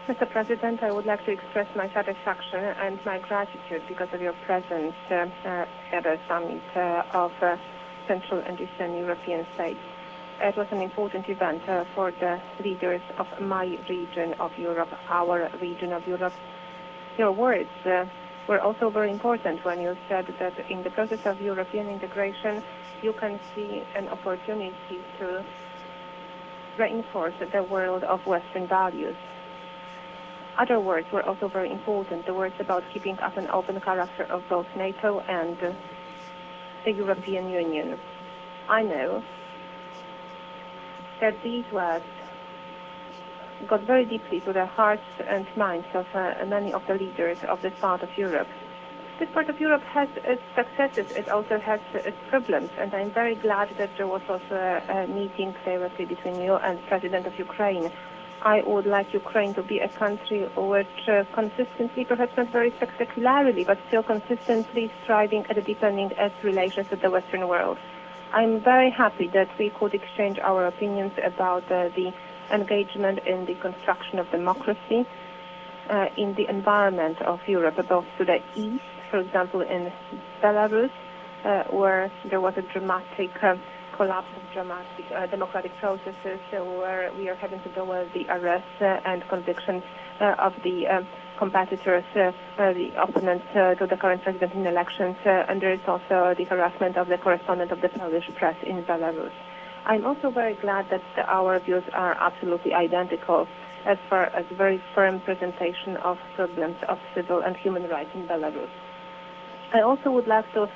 Mr. President, I would like to express my satisfaction and my gratitude because of your presence at the summit of Central and Eastern European states. It was an important event for the leaders of my region of Europe, our region of Europe. Your words were also very important when you said that in the process of European integration, you can see an opportunity to reinforce the world of Western values. Other words were also very important, the words about keeping up an open character of both NATO and the European Union. I know that these words got very deeply to the hearts and minds of many of the leaders of this part of Europe. This part of Europe has its successes, it also has its problems, and I'm very glad that there was also a meeting directly between you and President of Ukraine. I would like Ukraine to be a country which consistently, perhaps not very spectacularly, but still consistently striving at deepening its relations with the Western world. I'm very happy that we could exchange our opinions about the engagement in the construction of democracy in the environment of Europe, both to the east, for example, in Belarus, where there was a dramatic collapse of democratic processes, where we are having to deal with the arrests and convictions of the competitors, the opponents to the current president in elections, and there is also the harassment of the correspondent of the Polish press in Belarus. I'm also very glad that our views are absolutely identical as far as very firm presentation of problems of civil and human rights in Belarus. I also would like to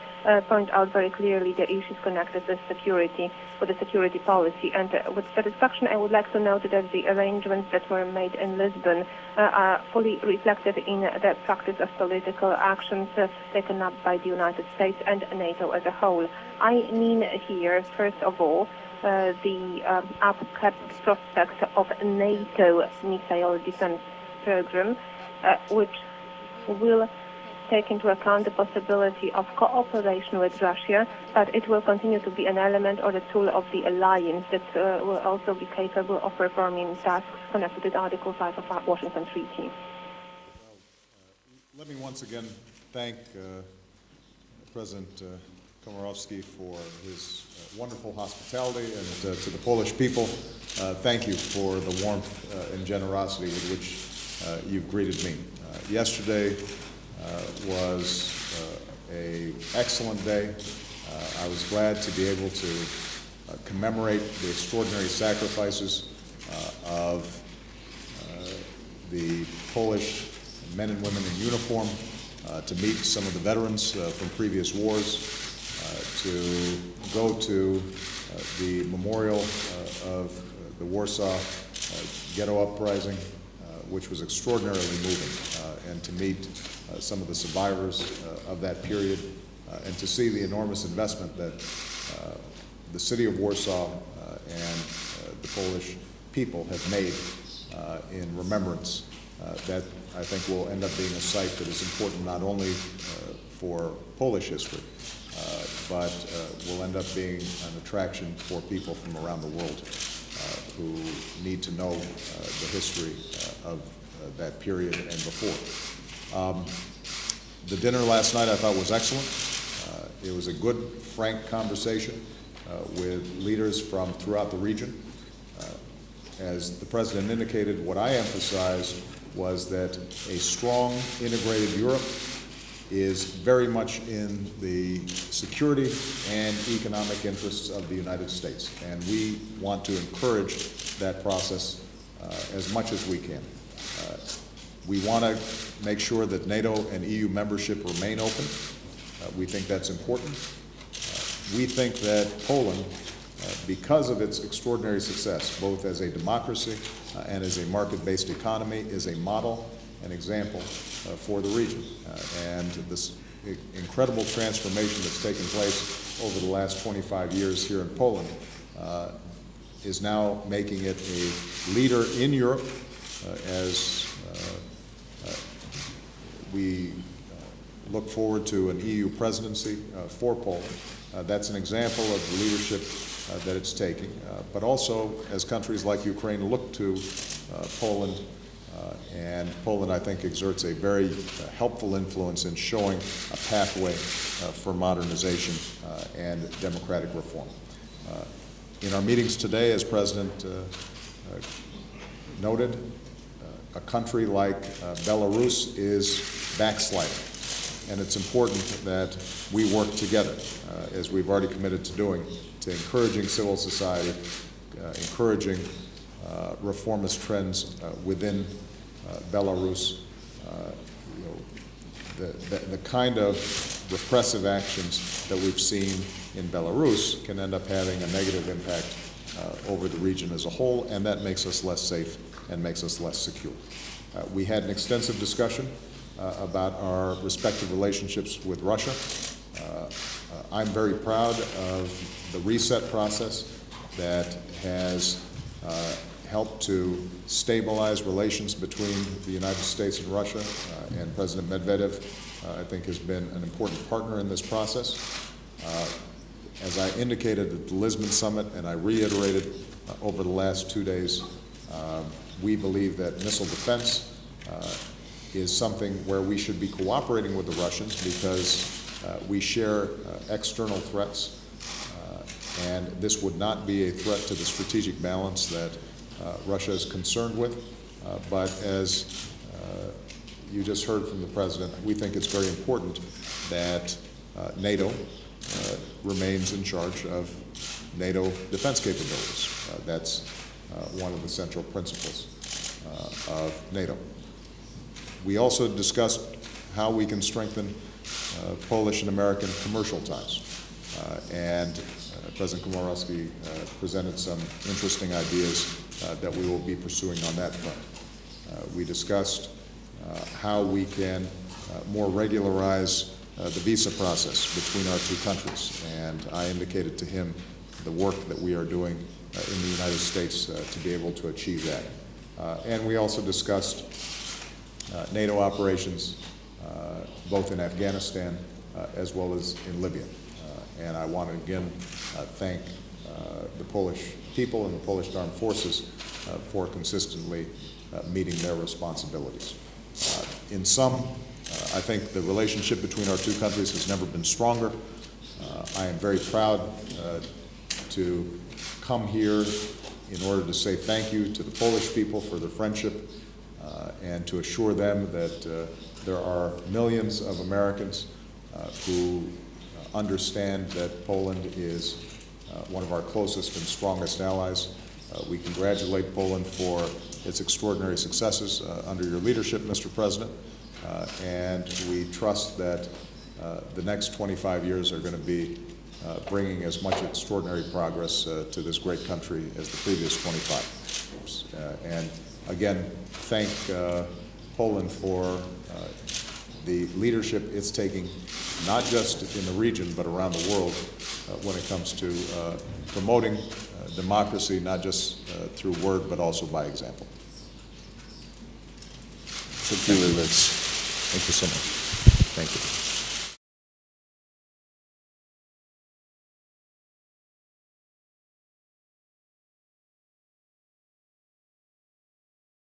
point out very clearly the issues connected with security, with the security policy. And with satisfaction, I would like to note that the arrangements that were made in Lisbon are fully reflected in the practice of political actions taken up by the United States and NATO as a whole. I mean here, first of all, the upkept prospect of a NATO missile defense program, which will take into account the possibility of cooperation with Russia, but it will continue to be an element or the tool of the alliance that will also be capable of performing tasks connected with Article 5 of the Washington Treaty. Let me once again thank President Komorowski for his wonderful hospitality, and to the Polish people, thank you for the warmth and generosity with which you've greeted me. Yesterday was an excellent day. I was glad to be able to commemorate the extraordinary sacrifices of the Polish men and women in uniform, to meet some of the veterans from previous wars, to go to the memorial of the Warsaw ghetto uprising, which was extraordinarily moving, and to meet some of the survivors of that period, and to see the enormous investment that the city of Warsaw and the Polish people have made in remembrance. That I think will end up being a site that is important not only for Polish history, but will end up being an attraction for people from around the world who need to know the history of that period and before. The dinner last night I thought was excellent. It was a good, frank conversation with leaders from throughout the region. As the President indicated, what I emphasized was that a strong, integrated Europe is very much in the security and economic interests of the United States, and we want to encourage that process as much as we can. We want to make sure that NATO and EU membership remain open. We think that's important. We think that Poland, because of its extraordinary success, both as a democracy and as a market-based economy, is a model, an example for the region. And this incredible transformation that's taken place over the last 25 years here in Poland is now making it a leader in Europe as we look forward to an EU presidency for Poland. That's an example of the leadership that it's taking, but also as countries like Ukraine look to Poland And Poland, I think, exerts a very helpful influence in showing a pathway for modernization and democratic reform. In our meetings today, as President noted, a country like Belarus is backsliding, and it's important that we work together, as we've already committed to doing, to encouraging civil society, encouraging reformist trends within Belarus. The kind of repressive actions that we've seen in Belarus can end up having a negative impact over the region as a whole, and that makes us less safe and makes us less secure. We had an extensive discussion about our respective relationships with Russia. I'm very proud of the reset process that has helped to stabilize relations between the United States and Russia, and President Medvedev, I think, has been an important partner in this process. As I indicated at the Lisbon summit, and I reiterated over the last 2 days, we believe that missile defense is something where we should be cooperating with the Russians because we share external threats, and this would not be a threat to the strategic balance that Russia is concerned with. But as you just heard from the President, we think it's very important that NATO remains in charge of NATO defense capabilities. That's one of the central principles of NATO. We also discussed how we can strengthen Polish and American commercial ties. And President Komorowski presented some interesting ideas that we will be pursuing on that front. We discussed how we can more regularize the visa process between our two countries, and I indicated to him the work that we are doing in the United States to be able to achieve that. And we also discussed NATO operations both in Afghanistan as well as in Libya. And I want to again thank the Polish people and the Polish armed forces for consistently meeting their responsibilities. In sum, I think the relationship between our two countries has never been stronger. I am very proud to come here in order to say thank you to the Polish people for their friendship and to assure them that there are millions of Americans who understand that Poland is one of our closest and strongest allies. We congratulate Poland for its extraordinary successes under your leadership, Mr. President, and we trust that the next 25 years are going to be bringing as much extraordinary progress to this great country as the previous 25 years. And again, thank Poland for the leadership it's taking, not just in the region, but around the world when it comes to promoting democracy, not just through word, but also by example. Thank you so much. Thank you.